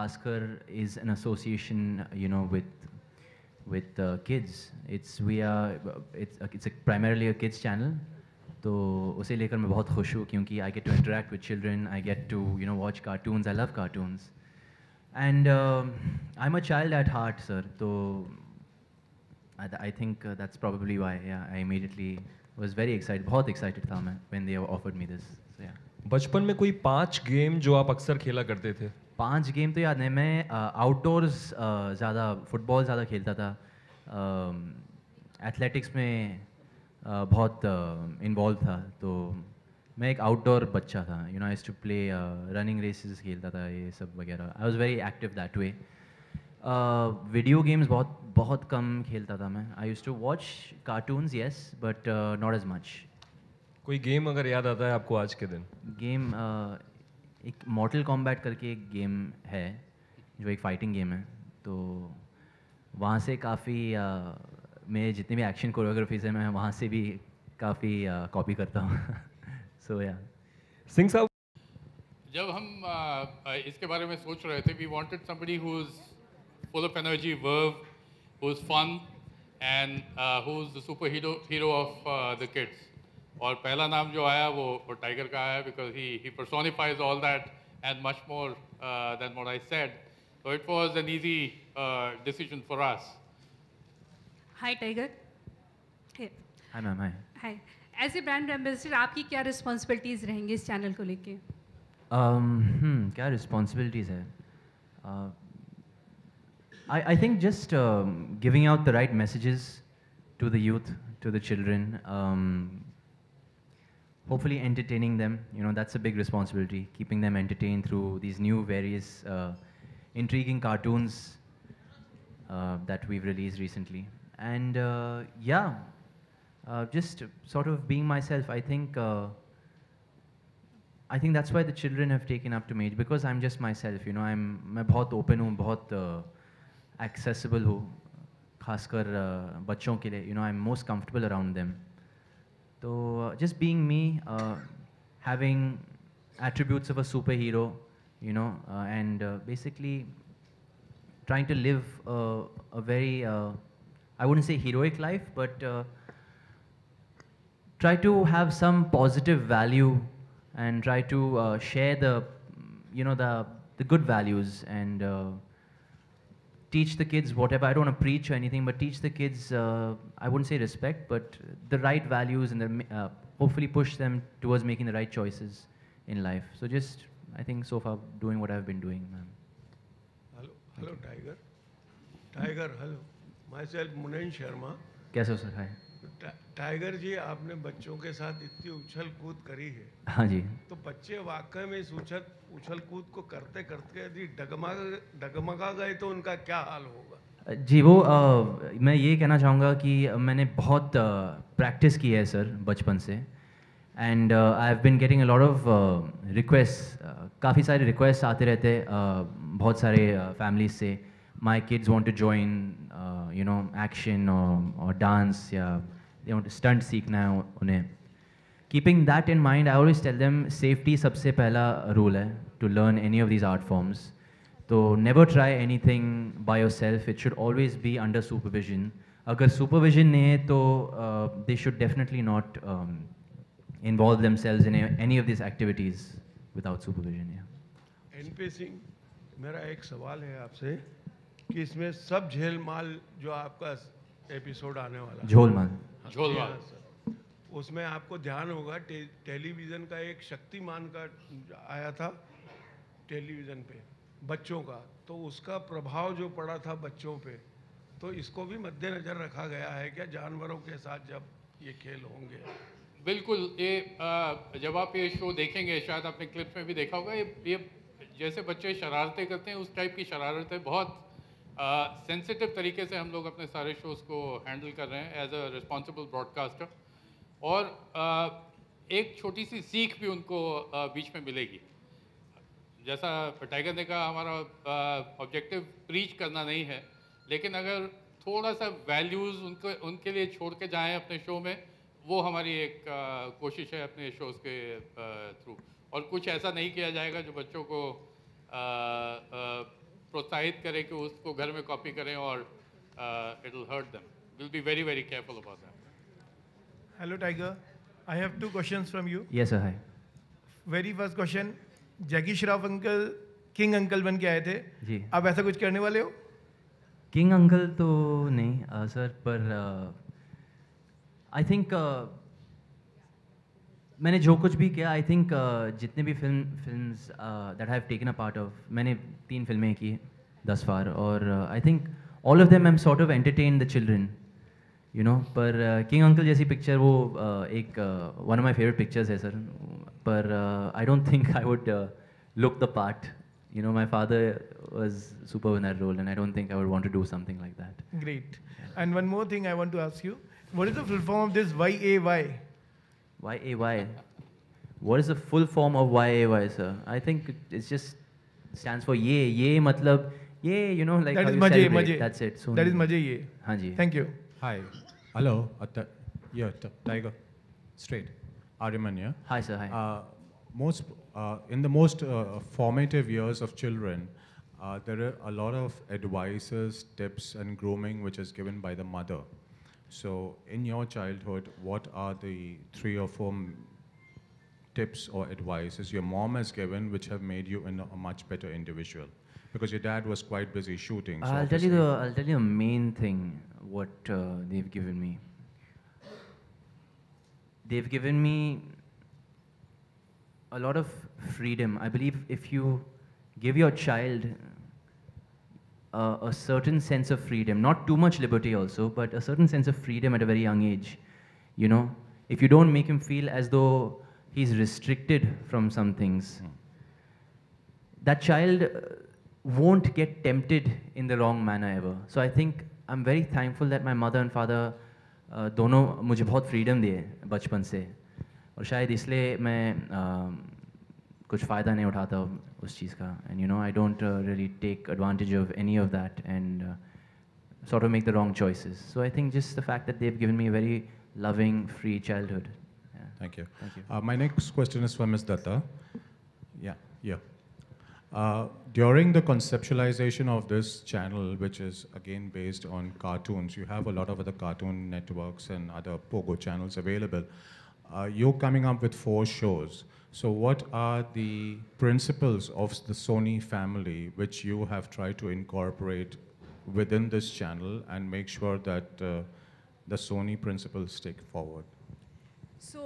खासकर is an association, with kids. It's primarily a kids channel. तो उसे लेकर मैं बहुत खुश हूँ क्योंकि I get to interact with children, I get to watch cartoons, I love cartoons, and I'm a child at heart, sir. तो I think that's probably why, yeah, I immediately was very excited, बहुत excited था मैं when they offered me this. So yeah. बचपन में कोई 5 game जो आप अक्सर खेला करते थे? 5 गेम तो याद नहीं, मैं आउटडोर्स ज़्यादा फुटबॉल ज़्यादा खेलता था, एथलेटिक्स में बहुत इन्वॉल्व था, तो मैं एक आउटडोर बच्चा था. I used to play running races खेलता था, ये सब वगैरह. I was very active that way. Video games बहुत बहुत कम खेलता था मैं. I used to watch cartoons, yes, but not as much. कोई गेम अगर याद आता है आपको आज के दिन? गेम एक मॉर्टल कॉम्बैट करके एक गेम है जो एक फाइटिंग गेम है, तो वहाँ से काफ़ी मेरे जितने भी एक्शन कोरियोग्राफीज हैं मैं वहाँ से भी काफ़ी कॉपी करता हूँ. सो या. सिंह साहब, जब हम इसके बारे में सोच रहे थे, we wanted somebody who is full of energy, verve, who is fun and who is the super hero of the kids. और पहला नाम जो आया वो टाइगर का आया, because he personifies all that and much more than what I said. So it was an easy decision for us. Hi Tiger. Hi ma'am. Hi. Hi. As a brand ambassador आपकी क्या responsibilities रहेंगी इस channel को लेके? क्या responsibilities है? I think just giving out the right messages to the youth, to the children, hopefully entertaining them. That's a big responsibility, keeping them entertained through these new various intriguing cartoons that we've released recently. And just sort of being myself. I think that's why the children have taken up to me, because I'm just myself. मैं बहुत open हूँ, बहुत accessible हूँ, खासकर बच्चों के लिए. I'm most comfortable around them. So just being me, having attributes of a superhero, and basically trying to live a very, I wouldn't say heroic life, but try to have some positive value and try to share the good values and teach the kids whatever. I don't want to preach or anything, but teach the kids, I wouldn't say respect, but the right values, and hopefully push them towards making the right choices in life. So just, I think so far doing what I've been doing, ma'am. Hello, Tiger. Tiger, hello. Myself, Munen Sharma. कैसे हो sir? हाय. Tiger जी, आपने बच्चों के साथ इतनी उछल कूद करी है. हाँ जी. तो बच्चे वाकई में इस उछल कूद को करते करते यदि डगमगा गए तो उनका क्या हाल होगा? जी, वो मैं ये कहना चाहूँगा कि मैंने बहुत प्रैक्टिस की है सर बचपन से, and I have been getting a lot of request. काफ़ी सारे रिक्वेस्ट आते रहते बहुत सारे फैमिलीज से. My kids want to join action और डांस, या दे वांट टू स्टंट सीखना है उन्हें. Keeping that in mind, I always tell them safety सबसे पहला रूल है to learn any of these art forms. तो never try anything by yourself, it should always be under supervision. अगर supervision नहीं है तो they should definitely not involve themselves in any of these activities without supervision. Yeah. NP Singh, मेरा एक सवाल है आपसे कि इसमें सब झेल माल जो आपका एपिसोड आने वाला, झोलमाल, उसमें आपको ध्यान होगा टेलीविज़न का एक शक्तिमान का आया था टेलीविज़न पे बच्चों का, तो उसका प्रभाव जो पड़ा था बच्चों पे, तो इसको भी मद्देनज़र रखा गया है क्या जानवरों के साथ जब ये खेल होंगे? बिल्कुल. ये जब आप ये शो देखेंगे, शायद आपने क्लिप्स में भी देखा होगा, ये जैसे बच्चे शरारतें करते हैं उस टाइप की शरारतें बहुत सेंसिटिव तरीके से हम लोग अपने सारे शोज़ को हैंडल कर रहे हैं एज अ रिस्पॉन्सिबल ब्रॉडकास्टर. और एक छोटी सी सीख भी उनको बीच में मिलेगी. जैसा टाइगर ने कहा, हमारा ऑब्जेक्टिव प्रीच करना नहीं है, लेकिन अगर थोड़ा सा वैल्यूज़ उनके लिए छोड़ के जाएँ अपने शो में, वो हमारी एक कोशिश है अपने शोज़ के थ्रू. और कुछ ऐसा नहीं किया जाएगा जो बच्चों को प्रोत्साहित करें कि उसको घर में कॉपी करें और it will hurt them. Will be very very careful about that. Hello, Tiger. I have two questions from you. Yes, sir. Hi. Very first question, Jackie Shroff uncle king uncle बन के आए थे. जी. आप ऐसा कुछ करने वाले हो? किंग अंकल तो नहीं सर, पर आई थिंक मैंने जो कुछ भी किया, आई थिंक जितने भी films that have taken a part of, मैंने 3 फिल्में की thus far, और आई think all of them I am sort of entertain the children, you know. पर किंग अंकल जैसी पिक्चर वो एक one of my favourite pictures है सर. पर आई don't think I would look the part. You know, my father was superb in that role, and I don't think I would want to do something like that. Great. And one more thing I want to ask you. What is the full form of this YAY? YAY. What is the full form of YAY, sir? I think it's just stands for ye. Ye matlab, ye, you know, like that how is you maje, celebrate. maje. That's it. So that is maje ye. हाँ जी. Thank you. Hi. Hello. Tiger. Straight. Ariman, yeah? Hi, sir. Hi. In the most formative years of children, there are a lot of advices, tips, and grooming which is given by the mother. So, in your childhood, what are the 3 or 4 tips or advices your mom has given which have made you a much better individual? Because your dad was quite busy shooting. So I'll tell you the main thing what they've given me. They've given me a lot of freedom. I believe if you give your child a certain sense of freedom, not too much liberty also, but a certain sense of freedom at a very young age, you know, if you don't make him feel as though he's restricted from some things, that child won't get tempted in the wrong manner ever. So I think I'm very thankful that my mother and father दोनों मुझे बहुत freedom दिए बचपन से, और शायद इसलिए मैं कुछ फ़ायदा नहीं उठाता उस चीज़ का. And you know, I don't really take advantage of any of that and sort of make the wrong choices. So I think just the fact that they've given me a very loving, free childhood. Yeah. Thank you. Thank you. My next question is for Ms. Datta. Yeah. During the conceptualization of this channel, which is again based on cartoons, you have a lot of other cartoon networks and other Pogo channels available. You're coming up with 4 shows. So what are the principles of the Sony family which you have tried to incorporate within this channel and make sure that the Sony principles take forward? So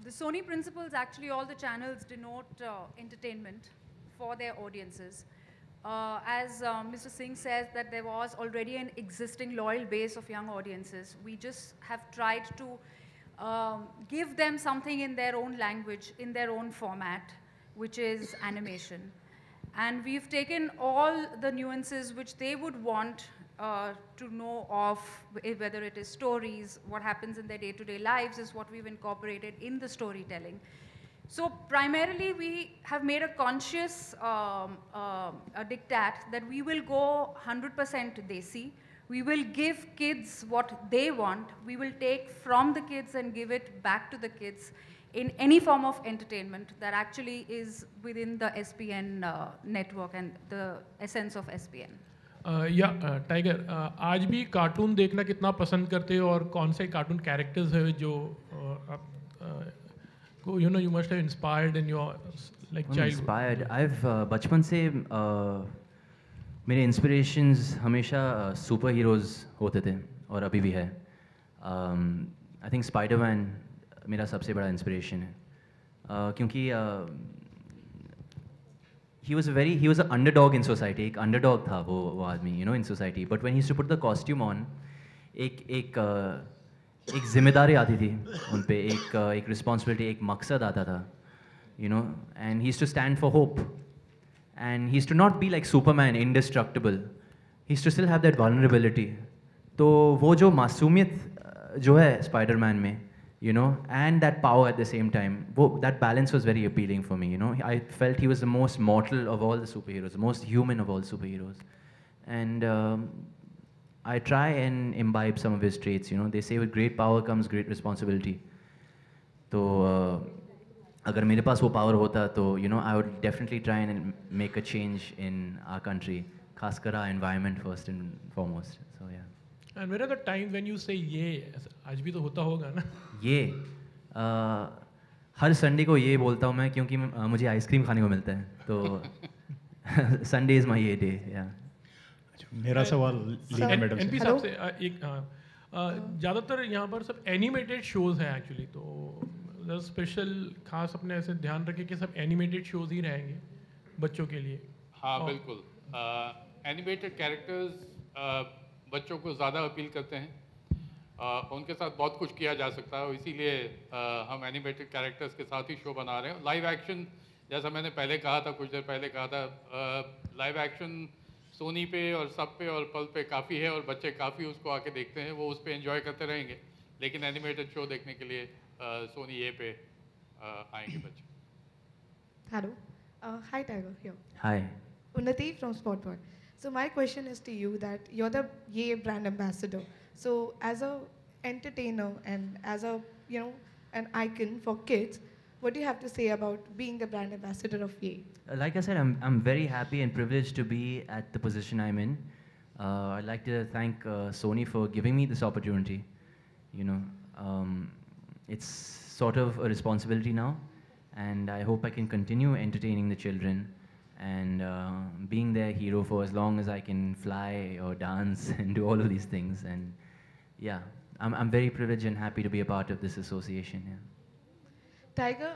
the Sony principles, actually all the channels denote entertainment for their audiences. As Mr. Singh says that there was already an existing loyal base of young audiences. We just have tried to give them something in their own language, in their own format, which is animation. And we've taken all the nuances which they would want to know of, whether it is stories, what happens in their day-to-day lives is what we've incorporated in the storytelling. So primarily we have made a conscious diktat that we will go 100% Desi. We will give kids what they want. We will take from the kids and give it back to the kids in any form of entertainment that actually is within the SPN network and the essence of SPN. Tiger, आज भी cartoon देखना कितना पसंद करते हो और कौन से कार्टून कैरेक्टर्स है जो you know, you must have inspired in your like childhood? Inspired. I've बचपन से मेरे इंस्पिरेशंस हमेशा सुपर हीरोज़ होते थे और अभी भी है. आई थिंक स्पाइडरमैन मेरा सबसे बड़ा इंस्पिरेशन है, क्योंकि he was an underdog in society. एक underdog था वो आदमी, you know, in society. But when he used to put the costume on, एक जिम्मेदारी आती थी उन पे, एक responsibility, एक मकसद आता था, you know, and he used to stand for hope. And he used to not be like Superman, indestructible. He used to still have that vulnerability. तो वो जो मासूमियत जो है स्पाइडरमैन में, you know, and that power at the same time, that balance was very appealing for me, you know. I felt he was the most mortal of all the superheroes, the most human of all superheroes. And I try and imbibe some of his traits, you know. They say with great power comes great responsibility. So अगर मेरे पास वो power होता तो I would definitely try and make a change in our country, खासकर our environment first and foremost. So yeah and where are the time when you say ये, आज भी तो होता होगा ना? ये हर संडे को ये बोलता हूँ मैं, क्योंकि मुझे आइसक्रीम खाने को मिलता है, तो संडे इज़ माई ये डे. या मेरा सवाल लीना मैडम से. एनपी साहब से एक ज़्यादातर यहाँ पर सब एनिमेटेड शोज़ हैं एक्चुअली, तो स्पेशल खास अपने ऐसे ध्यान रखें कि सब एनिमेटेड शोज़ ही रहेंगे बच्चों के लिए. हाँ बिल्कुल, एनिमेटेड कैरेक्टर्स बच्चों को ज़्यादा अपील करते हैं. उनके साथ बहुत कुछ किया जा सकता है, इसीलिए हम एनिमेटेड कैरेक्टर्स के साथ ही शो बना रहे हैं. लाइव एक्शन, जैसा मैंने पहले कहा था, कुछ देर पहले कहा था, लाइव एक्शन सोनी पे और सब पे और पल पे काफ़ी है, और बच्चे काफ़ी उसको आके देखते हैं, वो उस पर एंजॉय करते रहेंगे. लेकिन एनिमेटेड शो देखने के लिए सोनी ए पे आएंगे बच्चे. Hello. Hi, Tiger. Here. Hi. Unnati from Spotboy. So my question is to you that you're the Ye brand ambassador. So as a entertainer and as a an icon for kids, what do you have to say about being the brand ambassador of Ye? Like I said, I'm very happy and privileged to be at the position I'm in. I'd like to thank Sony for giving me this opportunity. It's sort of a responsibility now, and I hope I can continue entertaining the children and being their hero for as long as I can fly or dance and do all of these things. And yeah, I'm very privileged and happy to be a part of this association. Yeah. Tiger,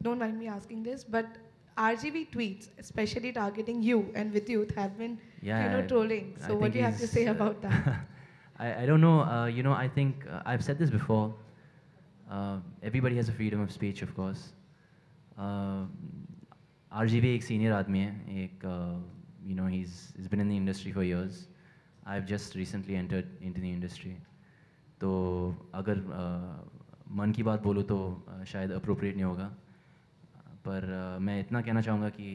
don't mind me asking this, but RGB tweets, especially targeting you and with youth, have been trolling. So what do you have to say about that? I don't know. I think I've said this before. Everybody has a freedom of speech, of course. RGB एक senior आदमी है, एक he's been in the industry for years. I've just recently entered into the industry. तो अगर मन की बात बोलूँ तो शायद appropriate नहीं होगा, पर मैं इतना कहना चाहूँगा कि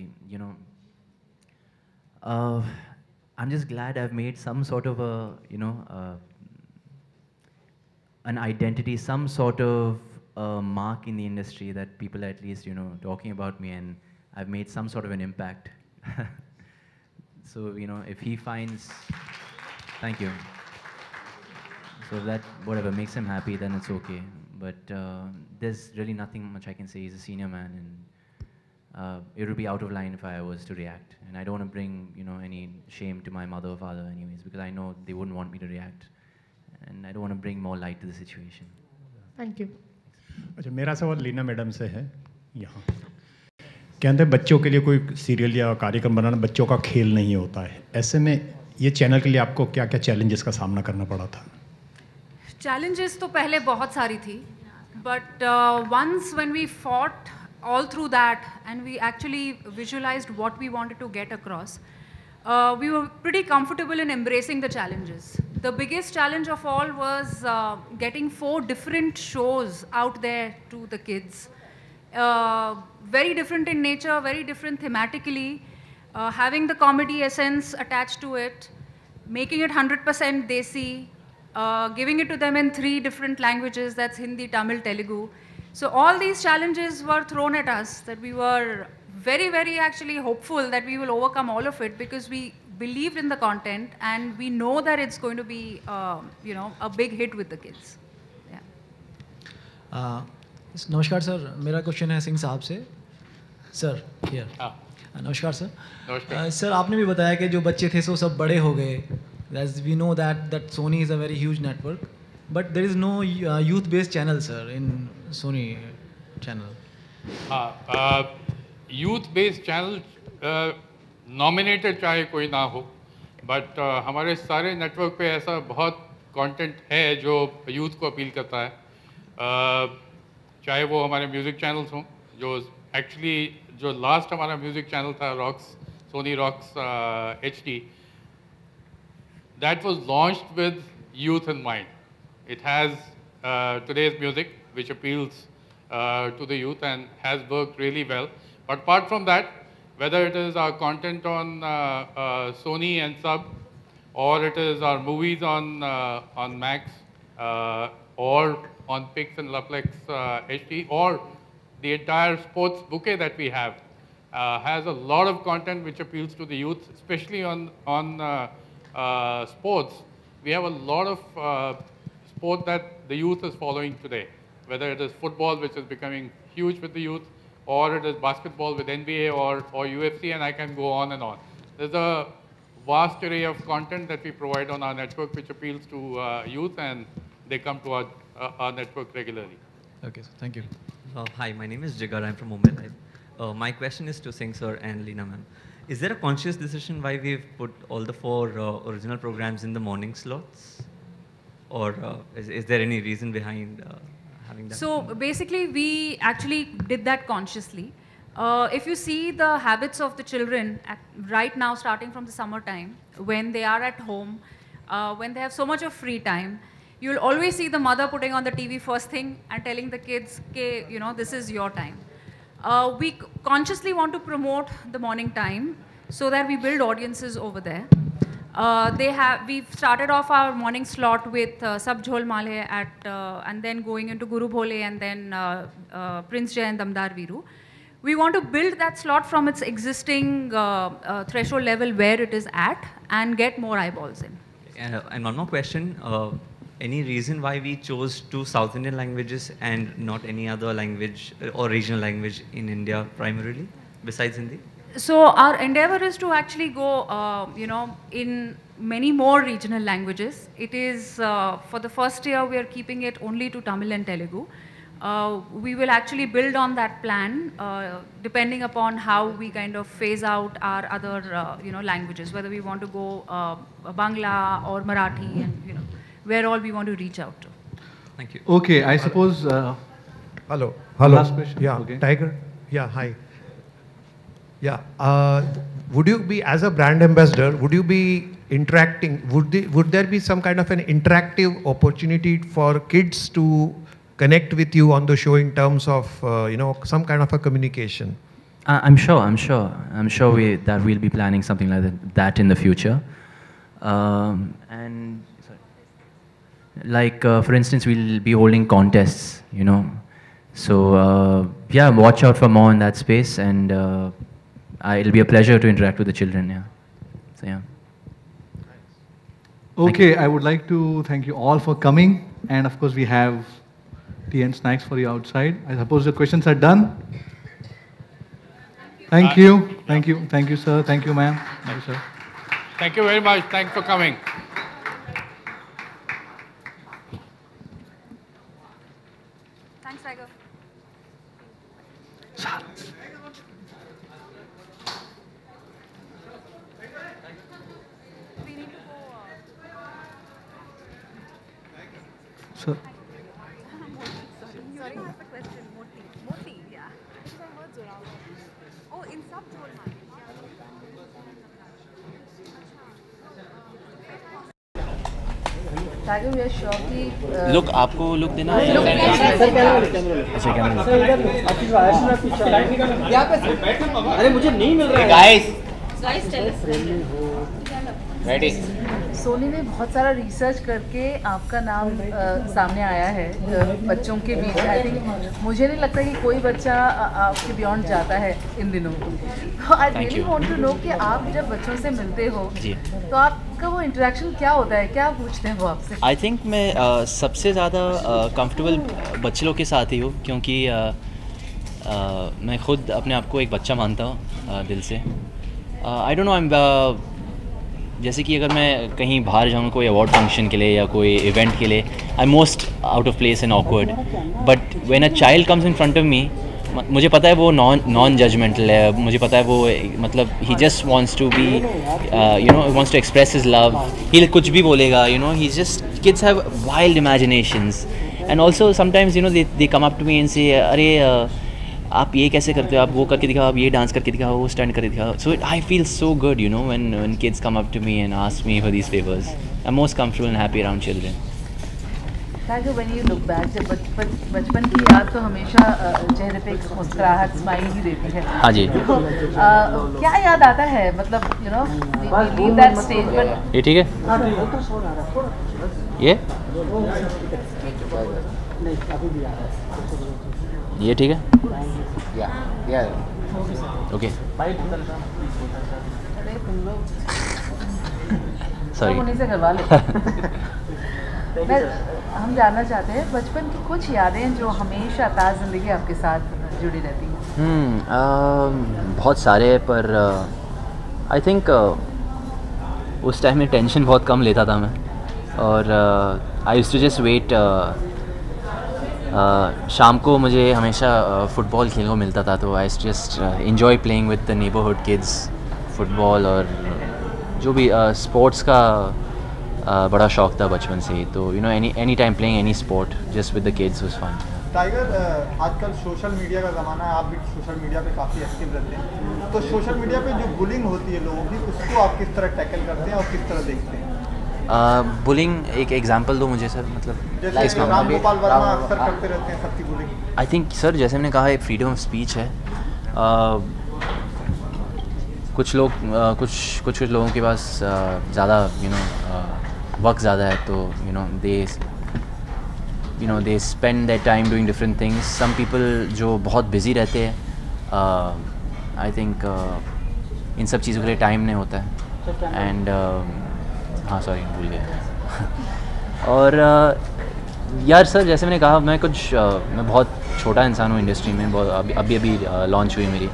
I'm just glad I've made some sort of an identity, some sort of mark in the industry that people are at least talking about me, and I've made some sort of an impact. So if he finds, thank you. So if that whatever makes him happy, then it's okay. But there's really nothing much I can say. He's a senior man, and it would be out of line if I was to react. And I don't want to bring any shame to my mother or father, anyways, because I know they wouldn't want me to react, and I don't want to bring more light to the situation. Thank you. अच्छा, मेरा सवाल Leena madam से है. यहाँ कहते हैं बच्चों के लिए कोई सीरियल या कार्यक्रम बनाना बच्चों का खेल नहीं होता है. ऐसे में ये चैनल के लिए आपको क्या क्या चैलेंजेस का सामना करना पड़ा था? Challenges तो पहले बहुत सारी थी, but once when we fought all through that and we actually visualized what we wanted to get across, we were pretty comfortable in embracing the challenges. The biggest challenge of all was getting 4 different shows out there to the kids. Very different in nature, very different thematically, having the comedy essence attached to it, making it 100% Desi, giving it to them in 3 different languages, that's Hindi, Tamil, Telugu. So all these challenges were thrown at us, that we were very, very actually hopeful that we will overcome all of it, because we believed in the content and we know that it's going to be, a big hit with the kids. Yeah. नमस्कार sir, मेरा question है सिंह साहब से. Sir here. नमस्कार sir. नमस्कार. Sir आपने भी बताया कि जो बच्चे थे सो सब बड़े हो गए. As we know that Sony is a very huge network, but there is no youth-based channel, sir, in Sony channel. Youth-based channel nominated चाहे कोई ना हो, but हमारे सारे नेटवर्क पे ऐसा बहुत कंटेंट है जो यूथ को अपील करता है. चाहे वो हमारे म्यूज़िक चैनल्स हों, जो एक्चुअली जो लास्ट हमारा म्यूज़िक चैनल था Rox, Sony Rox HD, that was launched with youth in mind. It has today's music, which appeals to the youth and has worked really well. But apart from that, whether it is our content on Sony and Sub, or it is our movies on Max, or on Pix and Loveplex HD, or the entire sports bouquet that we have has a lot of content which appeals to the youth, especially on sports. We have a lot of sport that the youth is following today, whether it is football, which is becoming huge with the youth, or it is basketball with NBA or UFC, and I can go on and on. There's a vast array of content that we provide on our network which appeals to youth, and they come to our network regularly. Okay, so thank you. Hi, my name is Jigar. I'm from Mumbai. My question is to Singh sir and Leena ma'am. Is there a conscious decision why we've put all the 4 original programs in the morning slots? Or is there any reason behind having that? So basically, we actually did that consciously. If you see the habits of the children right now, starting from the summertime, when they are at home, when they have so much of free time, you'll always see the mother putting on the TV first thing and telling the kids, okay, you know, this is your time. We consciously want to promote the morning time so that we build audiences over there. We've started off our morning slot with Sab Jhol Malhe and then going into Guru Bhole and then Prince Jay and Damdar Viru. We want to build that slot from its existing threshold level where it is at and get more eyeballs in. And one more question. Any reason why we chose 2 South Indian languages and not any other language or regional language in India primarily, besides Hindi? So our endeavor is to actually go, you know, in many more regional languages. It is, for the first year, we are keeping it only to Tamil and Telugu. We will actually build on that plan, depending upon how we kind of phase out our other, you know, languages, whether we want to go Bangla or Marathi and, you know, where all we want to reach out to. Thank you. Okay, I suppose... Hello. Last question. Yeah, okay. Tiger. Yeah, hi. Yeah, would you be, as a brand ambassador, would you be interacting, would there be some kind of an interactive opportunity for kids to connect with you on the show in terms of, you know, some kind of a communication? I'm sure that we'll be planning something like that in the future. And like, for instance, we'll be holding contests, you know. So, yeah, watch out for more in that space, and it'll be a pleasure to interact with the children, yeah. So, yeah. Okay, I would like to thank you all for coming, and of course we have tea and snacks for you outside. I suppose the questions are done. Thank you. Thank you. Thank you, sir. Thank you, ma'am. Thank you, sir. Thank you very much. Thanks for coming. Thanks, Tiger. Sir. Sorry, I have a question. Moti, yeah. Oh, in Sab Jhol Malhe. Tiger, we are sure कि look आपको look देना है अच्छा camera अरे मुझे नहीं मिल रहा है गाइस रेडी सोनी ने बहुत सारा रिसर्च करके आपका नाम सामने आया है बच्चों के बीच। आई थिंक मुझे नहीं लगता कि कोई बच्चा आपके बियॉन्ड जाता है इन दिनों। तो I really want to know कि आप जब बच्चों से मिलते हो तो आपका वो इंटरेक्शन क्या होता है, क्या पूछते हैं वो आपसे? आई थिंक मैं सबसे ज़्यादा कंफर्टेबल बच्चे लोग के साथ ही हूँ, क्योंकि मैं खुद अपने आप को एक बच्चा मानता हूँ दिल से। आई डोंट नो, जैसे कि अगर मैं कहीं बाहर जाऊँ कोई अवार्ड फंक्शन के लिए या कोई इवेंट के लिए, I am most out of place and awkward, but when a child comes in front of me, मुझे पता है वो नॉन जजमेंटल है, मुझे पता है वो मतलब he just wants to be you know wants to express his love, he कुछ भी बोलेगा, you know, he just kids have wild imaginations and also sometimes you know they come up to me and say अरे आप ये कैसे करते हो, आप वो करके दिखाओ, आप ये डांस करके दिखाओ, वो स्टैंड करके दिखाओ. So I feel so good, you know, when kids come up to me and ask me for these favors. I'm most comfortable and happy around children. Tiger, when you look back, जब बचपन की याद तो हमेशा चेहरे पे एक मुस्कुराहट, स्माइल ही देती है. हाँ जी. तो क्या याद आता है, मतलब you know, we leave that stage, but ये ठीक है? ये ये ठीक है? ओके सॉरी उन्हीं से करवा ले। हम जानना चाहते हैं बचपन की कुछ यादें जो हमेशा ताज़ ज़िंदगी आपके साथ जुड़ी रहती हैं। बहुत सारे हैं, पर आई थिंक उस टाइम में टेंशन बहुत कम लेता था मैं, और I used to just wait. शाम को मुझे हमेशा फुटबॉल खेलने को मिलता था, तो I just enjoy playing with the neighbourhood kids football, और जो भी स्पोर्ट्स का बड़ा शौक था बचपन से ही। तो you know any time playing any sport just with the kids was fun. Tiger, आजकल सोशल मीडिया का ज़माना है, आप भी सोशल मीडिया पे काफ़ी एक्टिव रहते हैं, तो सोशल मीडिया पे जो बुलिंग होती है लोगों की, उसको आप किस तरह टैकल करते हैं और किस तरह देखते हैं? बुलिंग एक एग्जांपल दो मुझे सर, मतलब जैसे राम गोपाल वर्मा अक्सर करते रहते हैं सबकी बुलिंग। आई थिंक सर जैसे मैंने कहा, एक फ्रीडम ऑफ स्पीच है। कुछ लोग कुछ लोगों के पास ज़्यादा वक्त ज़्यादा है, तो they spend that time doing different things. Some people जो बहुत बिजी रहते हैं, आई थिंक इन सब चीज़ों के लिए टाइम नहीं होता है। एंड हाँ सॉरी भूल गया। और यार सर जैसे मैंने कहा, मैं बहुत छोटा इंसान हूँ इंडस्ट्री में, अभी लॉन्च हुई मेरी,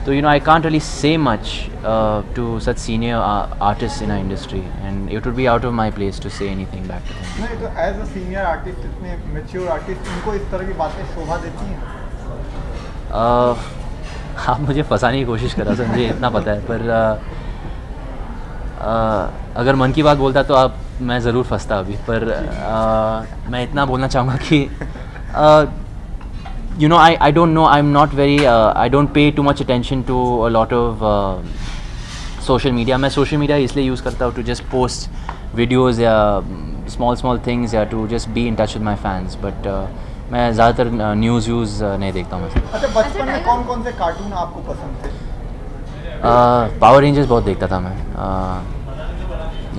तो I can't really say much to such senior artist in our industry, and it would be out of my place to say anything back to them. नहीं, तो एज अ सीनियर आर्टिस्ट, इतने mature artist, उनको इस तरह की बातें शोभा देती हैं? आप मुझे फंसाने की कोशिश कर रहा सर, मुझे इतना पता है, पर अगर मन की बात बोलता तो मैं ज़रूर फंसता अभी, पर मैं इतना बोलना चाहूँगा कि I don't know, I'm not very I don't pay too much attention to a lot of social media. मैं social media इसलिए यूज़ करता हूँ to just post videos या small things, या to just be in touch with my fans, but मैं ज़्यादातर news नहीं देखता हूँ। अच्छा, बचपन में कौन कौन से कार्टून आपको पसंद थे? पावर रेंजर्स बहुत देखता था मैं।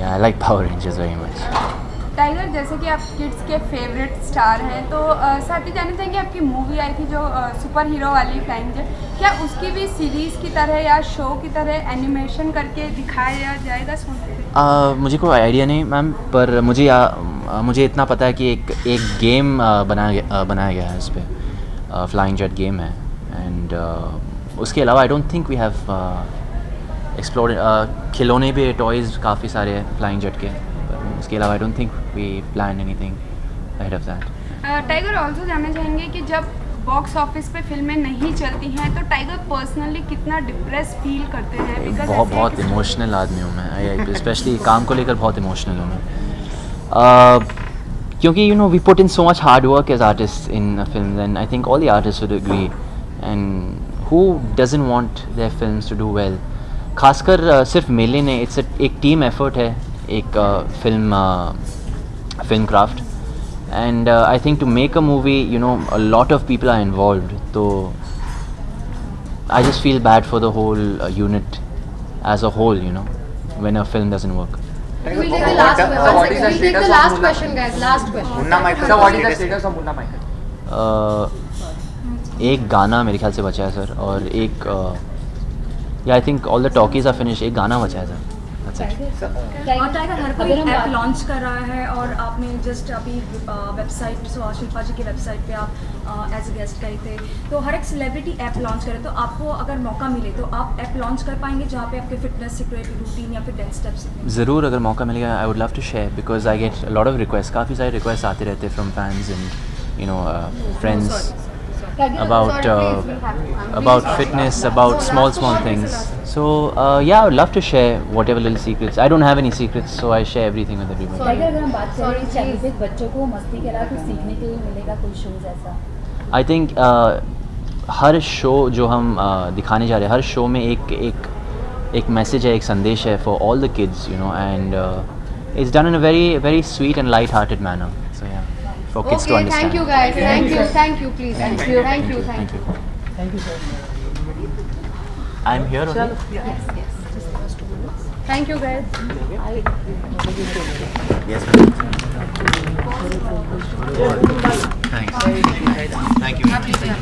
I like power rangers very much. Tiger, जैसे कि आप किड्स के फेवरेट स्टार हैं, तो साथ ही जानना चाहेंगे आपकी मूवी आई थी जो सुपर हीरो वाली फ्लाइंग जेट, क्या उसकी भी सीरीज़ की तरह या शो की तरह एनिमेशन करके दिखाया जाएगा सोचते? मुझे कोई आइडिया नहीं मैम, पर मुझे इतना पता है कि एक गेम बनाया गया है इस पर, फ्लाइंग जेट गेम है, एंड उसके अलावा I don't think we have explored. खिलौने पे टॉयज़ काफ़ी सारे हैं फ्लाइंग जेट के, उसके अलावा I don't think we plan anything ahead of that. Tiger, also जानना चाहेंगे कि जब बॉक्स ऑफिस पे फिल्में नहीं चलती हैं तो टाइगर पर्सनली कितना डिप्रेस फील करते हैं? बहुत इमोशनल आदमी हूँ मैं, स्पेशली काम को लेकर बहुत इमोशनल हूँ मैं, क्योंकि we put in so much hard work as artist in film, and I think all the artist would agree, and who doesn't want their films to do well. खासकर सिर्फ मेले नहीं, इट्स एक टीम एफर्ट है, एक film craft, and I think to make a movie a lot of people are involved, so I just feel bad for the whole unit as a whole, when a film doesn't work. We'll take the last question. We'll take the last question, guys. Last question. Munna Michael. So what is the status of Munna Michael? एक गाना मेरे ख्याल से बचा है sir, और एक I think all the talkies are finish, एक गाना बचा है सर। और टाइगर, हर कोई ऐप लॉन्च कर रहा है, और आपने जस्ट अभी वेबसाइट शिल्पा जी की वेबसाइट पे आप एज ए गेस्ट गए थे, तो हर एक सेलिब्रिटी ऐप लॉन्च करे, तो आपको अगर मौका मिले तो आप ऐप लॉन्च कर पाएंगे जहाँ पे आपके फिटनेस सीक्रेट रूटीन या फिर डेंस स्टेप्स? ज़रूर, अगर मौका मिलेगा I would love to share, because I get lot of request, काफ़ी सारे रिक्वेस्ट आते रहते हैं from fans and friends about fitness, about small things. So yeah, I would love to share whatever little secrets. I don't have any secrets, so I share everything with everybody. Tiger, अगर हम बात करें channel पे बच्चों को मस्ती के अलावा कुछ सीखने के लिए मिलेगा, कोई शोज ऐसा? I think हर शो जो हम दिखाने जा रहे हैं, हर शो में एक मैसेज है, एक संदेश है for all the kids, and it's done in a very very sweet and light-hearted manner. So yeah, for kids to understand. Thank you guys. Thank you please. Thank you sir. I'm here only. Yes. Thank you guys. Yes. दीजिए आप।